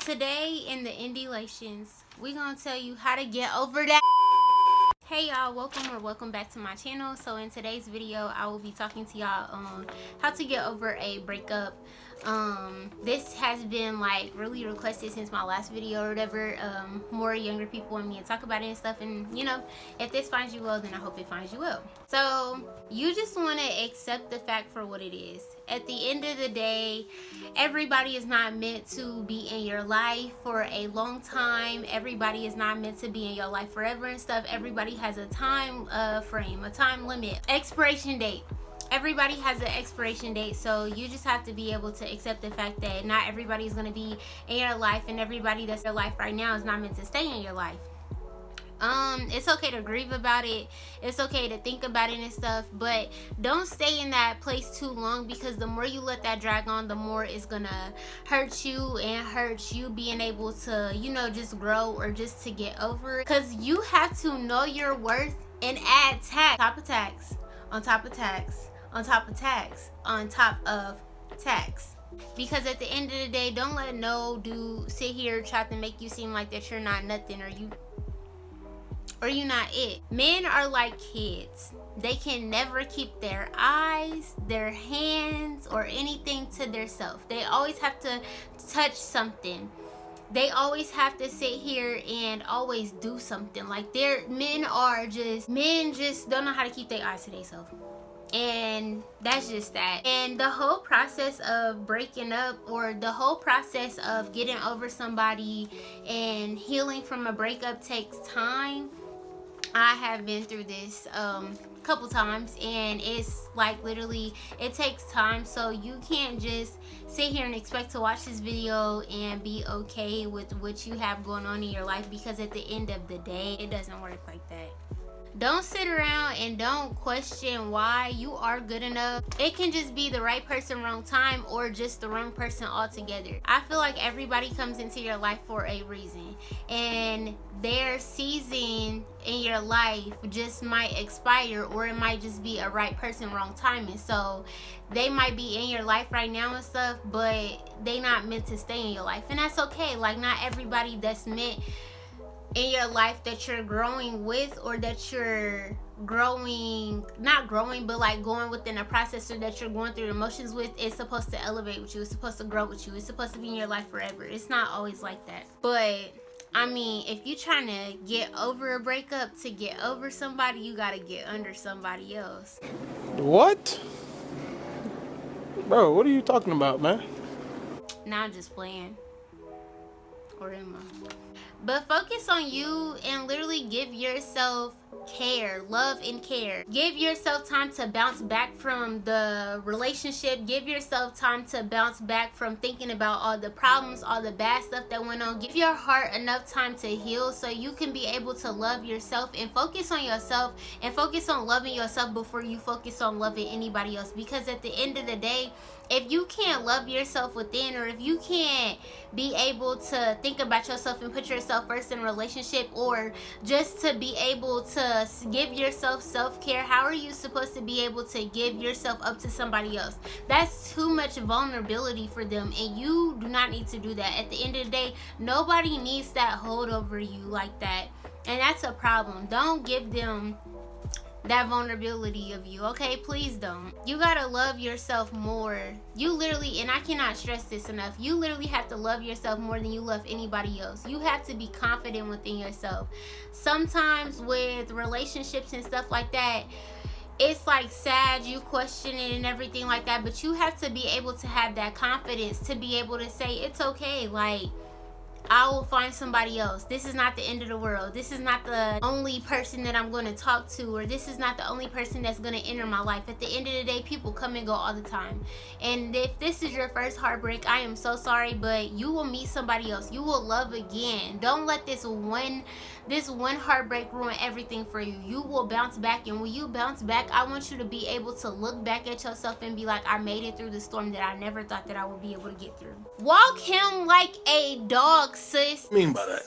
Today in the Indy Alexis, we gonna tell you how to get over that. Hey y'all, welcome back to my channel. So in today's video, I will be talking to y'all on how to get over a breakup. This has been like really requested since my last video or whatever. More younger people want me to talk about it and stuff, and you know, if this finds you well, then I hope it finds you well. So you just want to accept the fact for what it is. At the end of the day, everybody is not meant to be in your life for a long time. Everybody is not meant to be in your life forever and stuff. Everybody has a time frame, a time limit, expiration date. Everybody has an expiration date, so you just have to be able to accept the fact that not everybody is going to be in your life, and everybody that's in your life right now is not meant to stay in your life. It's okay to grieve about it, it's okay to think about it and stuff, but don't stay in that place too long, because the more you let that drag on, the more it's gonna hurt you and hurt you being able to, you know, just grow or just to get over it. Because you have to know your worth and add tax, top of tax on top of tax on top of tax on top of tax. Because at the end of the day, don't let no dude sit here try to make you seem like that you're not nothing, or you're not it. Men are like kids. They can never keep their eyes, their hands, or anything to themselves. They always have to touch something. They always have to sit here and always do something. Like men just don't know how to keep their eyes to themselves. And that's just that. And the whole process of breaking up, or the whole process of getting over somebody and healing from a breakup, takes time. I have been through this couple times, and it's like literally it takes time. So you can't just sit here and expect to watch this video and be okay with what you have going on in your life, because at the end of the day, it doesn't work like that. Don't sit around and don't question why. You are good enough. It can just be the right person, wrong time, or just the wrong person altogether. I feel like everybody comes into your life for a reason, and their season in your life just might expire, or it might just be a right person, wrong timing. So they might be in your life right now and stuff, but they not meant to stay in your life, and that's okay. Like, not everybody that's meant in your life that you're growing with, or that you're not growing, but like going within a process, or that you're going through emotions with, is supposed to elevate with you. It's supposed to grow with you. It's supposed to be in your life forever. It's not always like that. But I mean, if you're trying to get over a breakup, to get over somebody, you gotta get under somebody else. What? Bro, what are you talking about, man? Now I'm just playing. Or am I? But focus on you and literally give yourself care, love and care. Give yourself time to bounce back from the relationship. Give yourself time to bounce back from thinking about all the problems, all the bad stuff that went on. Give your heart enough time to heal, so you can be able to love yourself and focus on yourself, and focus on loving yourself before you focus on loving anybody else. Because at the end of the day, if you can't love yourself within, or if you can't be able to think about yourself and put yourself first in a relationship, or just to be able to give yourself self-care, how are you supposed to be able to give yourself up to somebody else? That's too much vulnerability for them, and you do not need to do that. At the end of the day, nobody needs that hold over you like that, and that's a problem. Don't give them that vulnerability of you, okay? Please don't. You gotta love yourself more. You literally, and I cannot stress this enough, you literally have to love yourself more than you love anybody else. You have to be confident within yourself. Sometimes with relationships and stuff like that, it's like sad, you question it and everything like that, but you have to be able to have that confidence to be able to say, it's okay, like, I will find somebody else. This is not the end of the world. This is not the only person that I'm going to talk to, or this is not the only person that's going to enter my life. At the end of the day, people come and go all the time. And if this is your first heartbreak, I am so sorry, but you will meet somebody else. You will love again. Don't let this one heartbreak ruin everything for you. You will bounce back, and when you bounce back, I want you to be able to look back at yourself and be like, I made it through the storm that I never thought that I would be able to get through. Walk him like a dog, sis. What do you mean by that?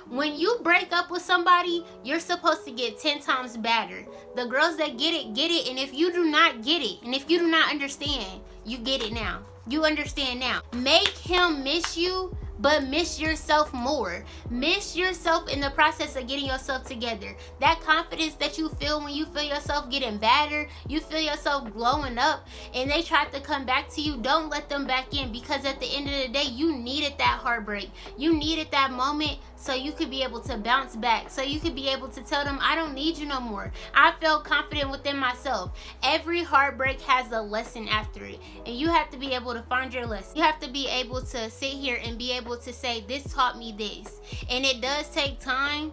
When you break up with somebody, you're supposed to get 10 times better. The girls that get it, and if you do not get it, and if you do not understand, you get it now. You understand now. Make him miss you, but miss yourself more. Miss yourself in the process of getting yourself together. That confidence that you feel when you feel yourself getting better, you feel yourself glowing up, and they try to come back to you, don't let them back in, because at the end of the day, you needed that heartbreak. You needed that moment so you could be able to bounce back, so you could be able to tell them, I don't need you no more. I felt confident within myself. Every heartbreak has a lesson after it, and you have to be able to find your lesson. You have to be able to sit here and be able to say, this taught me this. And it does take time,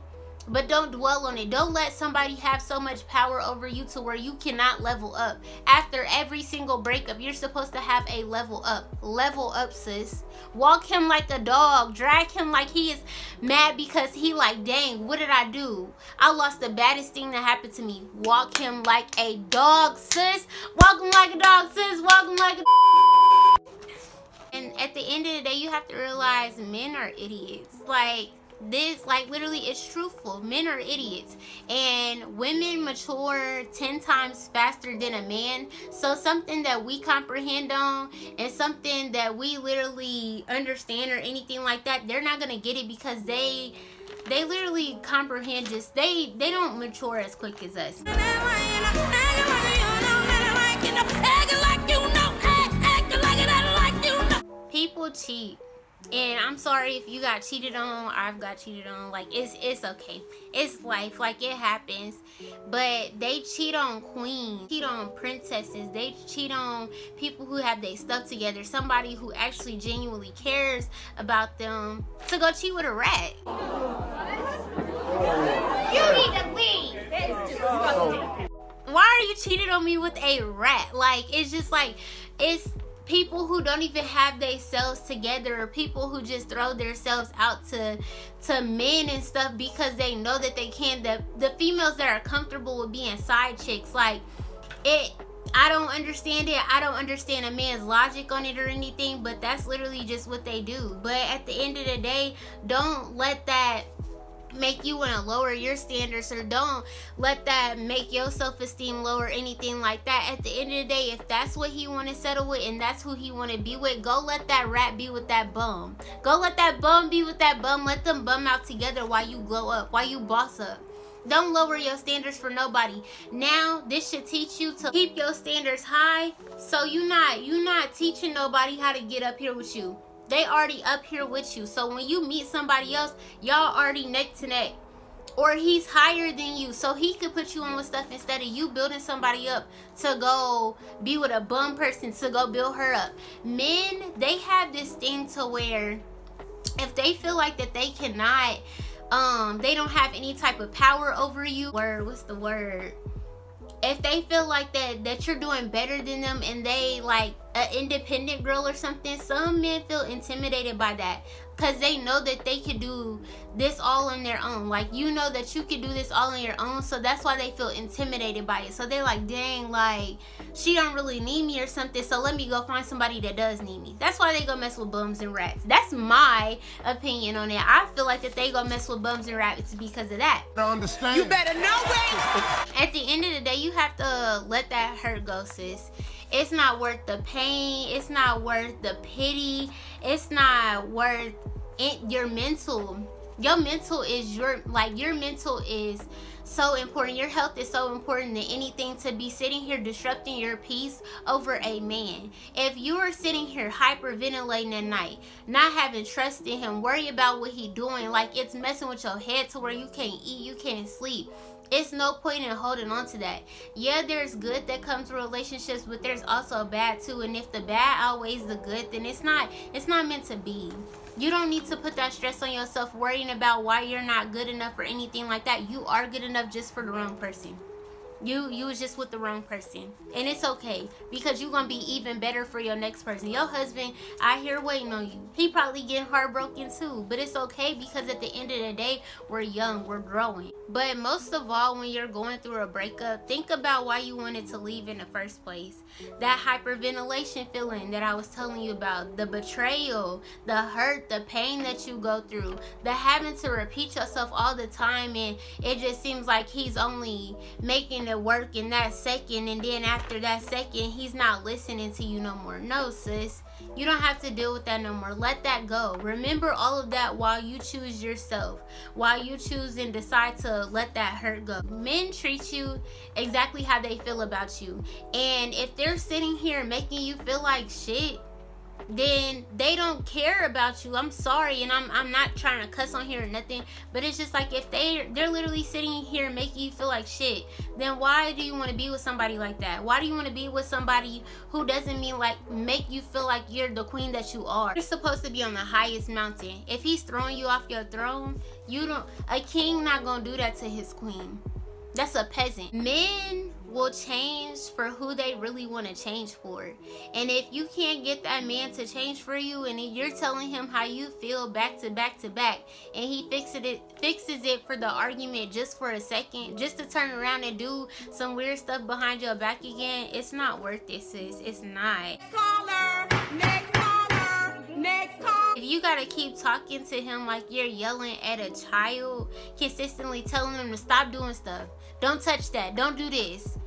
but don't dwell on it. Don't let somebody have so much power over you to where you cannot level up. After every single breakup, you're supposed to have a level up. Level up, sis. Walk him like a dog. Drag him like he is mad because he like, dang, what did I do? I lost the baddest thing that happened to me. Walk him like a dog, sis. Walk him like a dog, sis. Walk him like a... And at the end of the day, you have to realize men are idiots. Like, this, like, literally, it's truthful. Men are idiots, and women mature 10 times faster than a man. So something that we comprehend on and something that we literally understand or anything like that, they're not gonna get it because they literally comprehend just they don't mature as quick as us. People cheat, and I'm sorry if you got cheated on. I've got cheated on. Like, it's okay. It's life. Like, it happens. But they cheat on queens, cheat on princesses. They cheat on people who have their stuff together. Somebody who actually genuinely cares about them to go cheat with a rat. You need to leave. That is disgusting. Why are you cheating on me with a rat? Like, it's just like, it's people who don't even have themselves together, or people who just throw themselves out to men and stuff because they know that they can. The females that are comfortable with being side chicks, like, I don't understand it. I don't understand a man's logic on it or anything, but that's literally just what they do. But at the end of the day, don't let that make you want to lower your standards, or don't let that make your self-esteem low or anything like that. At the end of the day, if that's what he want to settle with and that's who he want to be with, go let that rat be with that bum. Go let that bum be with that bum. Let them bum out together while you glow up, while you boss up. Don't lower your standards for nobody. Now, this should teach you to keep your standards high, so you not teaching nobody how to get up here with you. They already up here with you. So when you meet somebody else, y'all already neck to neck. Or he's higher than you, so he could put you on with stuff instead of you building somebody up to go be with a bum person to go build her up. Men, they have this thing to where if they feel like that they cannot, they don't have any type of power over you. What's the word? If they feel like that you're doing better than them, and they like an independent girl or something, some men feel intimidated by that because they know that they could do this all on their own. Like, you know that you could do this all on your own, so that's why they feel intimidated by it. So they're like, dang, like, she don't really need me or something, so let me go find somebody that does need me. That's why they go mess with bums and rats. That's my opinion on it. I feel like that they go mess with bums and rats because of that. I understand. You better know it. At the end of the day, you have to let that hurt go, sis. It's not worth the pain. It's not worth the pity. It's not worth it. Your mental is your mental is so important. Your health is so important than anything to be sitting here disrupting your peace over a man. If you are sitting here hyperventilating at night, not having trust in him, worry about what he doing, like it's messing with your head to where you can't eat, you can't sleep, it's no point in holding on to that. Yeah, there's good that comes with relationships, but there's also bad too. And if the bad outweighs the good, then it's not meant to be. You don't need to put that stress on yourself worrying about why you're not good enough or anything like that. You are good enough just for the wrong person. You was just with the wrong person, and it's okay, because you're gonna be even better for your next person. Your husband out here waiting on you. He probably getting heartbroken too, but it's okay, because at the end of the day, we're young, we're growing. But most of all, when you're going through a breakup, think about why you wanted to leave in the first place. That hyperventilation feeling that I was telling you about, the betrayal, the hurt, the pain that you go through, the having to repeat yourself all the time, and it just seems like he's only making it work in that second, and then after that second, he's not listening to you no more. No, sis, You don't have to deal with that no more. Let that go. Remember all of that while you choose yourself, while you choose and decide to let that hurt go. Men treat you exactly how they feel about you, and if they're sitting here making you feel like shit, then they don't care about you. I'm sorry, and I'm not trying to cuss on here or nothing, but it's just like, if they're literally sitting here making you feel like shit, then why do you want to be with somebody like that? Why do you want to be with somebody who doesn't mean like make you feel like you're the queen that you are? You're supposed to be on the highest mountain. If he's throwing you off your throne, a king not gonna do that to his queen. That's a peasant. Men will change for who they really want to change for. And if you can't get that man to change for you, and you're telling him how you feel back to back to back, and he fixes it for the argument just for a second, just to turn around and do some weird stuff behind your back again, it's not worth it, sis. It's not. Next caller. Next caller. If you gotta keep talking to him like you're yelling at a child, consistently telling him to stop doing stuff, don't touch that, don't do this,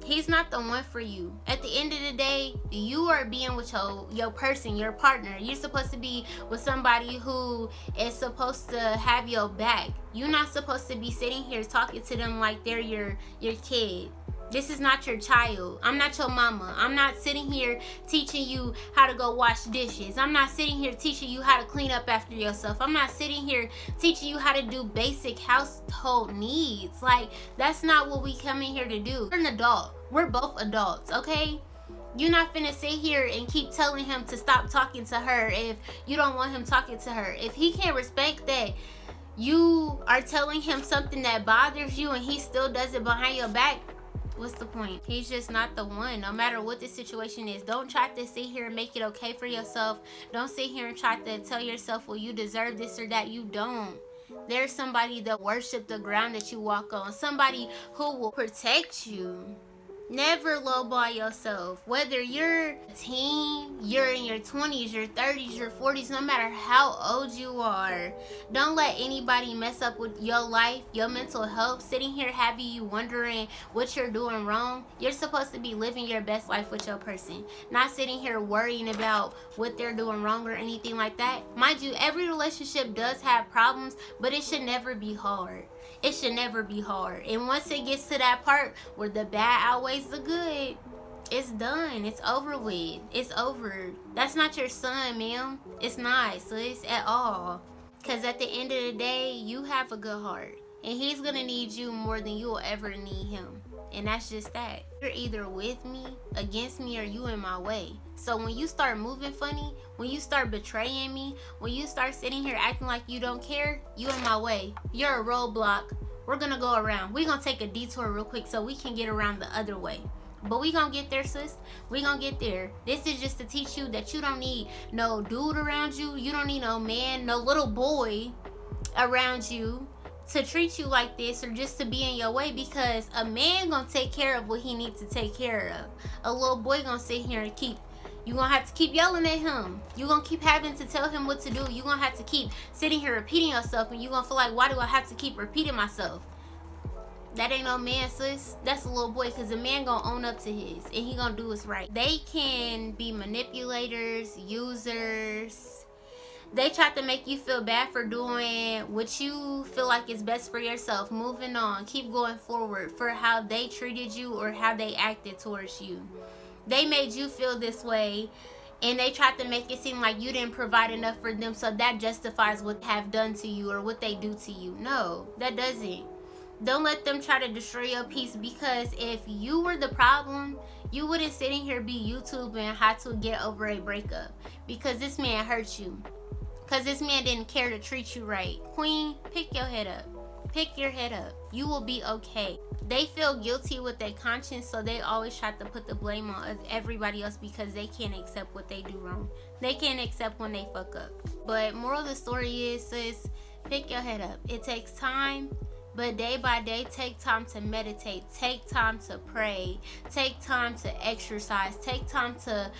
he's not the one for you. At the end of the day, you are being with your person, your partner. You're supposed to be with somebody who is supposed to have your back. You're not supposed to be sitting here talking to them like they're your kid. This is not your child. I'm not your mama. I'm not sitting here teaching you how to go wash dishes. I'm not sitting here teaching you how to clean up after yourself. I'm not sitting here teaching you how to do basic household needs. Like, that's not what we come in here to do. You're an adult. We're both adults, okay? You're not finna sit here and keep telling him to stop talking to her if you don't want him talking to her. If he can't respect that you are telling him something that bothers you and he still does it behind your back, what's the point? He's just not the one. No matter what the situation is, don't try to sit here and make it okay for yourself. Don't sit here and try to tell yourself, well, you deserve this or that. You don't. There's somebody that worship the ground that you walk on, somebody who will protect you. Never lowball yourself. Whether you're a teen, you're in your 20s, your 30s, your 40s, no matter how old you are, don't let anybody mess up with your life, your mental health, sitting here having you wondering what you're doing wrong. You're supposed to be living your best life with your person, not sitting here worrying about what they're doing wrong or anything like that. Mind you, every relationship does have problems, but it should never be hard. It should never be hard. And once it gets to that part where the bad outweighs the good, it's done. It's over with. It's over. That's not your son, ma'am. It's not, sis, at all. Because at the end of the day, you have a good heart. And he's going to need you more than you'll ever need him. And that's just that. You're either with me, against me, or you in my way. So when you start moving funny, when you start betraying me, when you start sitting here acting like you don't care, you in my way. You're a roadblock. We're gonna go around. We're gonna take a detour real quick so we can get around the other way. But we gonna get there, sis. We gonna get there. This is just to teach you that you don't need no dude around you. You don't need no man, no little boy around you to treat you like this, or just to be in your way, because a man gonna take care of what he needs to take care of. A little boy gonna sit here and you gonna have to keep yelling at him. You gonna keep having to tell him what to do. You gonna have to keep sitting here repeating yourself, and you gonna feel like, why do I have to keep repeating myself? That ain't no man, sis. That's a little boy, because a man gonna own up to his, and he gonna do what's right. They can be manipulators, users. They try to make you feel bad for doing what you feel like is best for yourself. Moving on. Keep going forward for how they treated you or how they acted towards you. They made you feel this way, and they tried to make it seem like you didn't provide enough for them, so that justifies what they have done to you or what they do to you. No, that doesn't. Don't let them try to destroy your peace, because if you were the problem, you wouldn't sitting here be YouTubing how to get over a breakup, because this man hurt you. Because this man didn't care to treat you right. Queen, pick your head up. Pick your head up. You will be okay. They feel guilty with their conscience, so they always try to put the blame on everybody else, because they can't accept what they do wrong. They can't accept when they fuck up. But moral of the story is, sis, pick your head up. It takes time. But day by day, take time to meditate, take time to pray, take time to exercise, take time to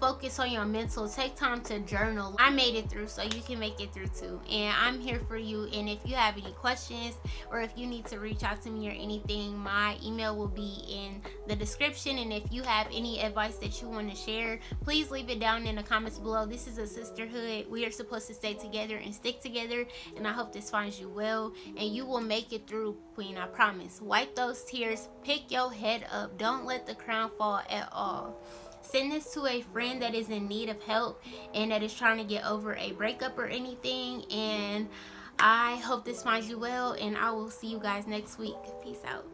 focus on your mental, take time to journal. I made it through, so you can make it through too. And I'm here for you. And if you have any questions or if you need to reach out to me or anything, my email will be in the description. And if you have any advice that you want to share, please leave it down in the comments below. This is a sisterhood. We are supposed to stay together and stick together, and I hope this finds you well, and you will make it through, queen. I promise. Wipe those tears, pick your head up, don't let the crown fall at all. Send this to a friend that is in need of help and that is trying to get over a breakup or anything. And I hope this finds you well, and I will see you guys next week. Peace out.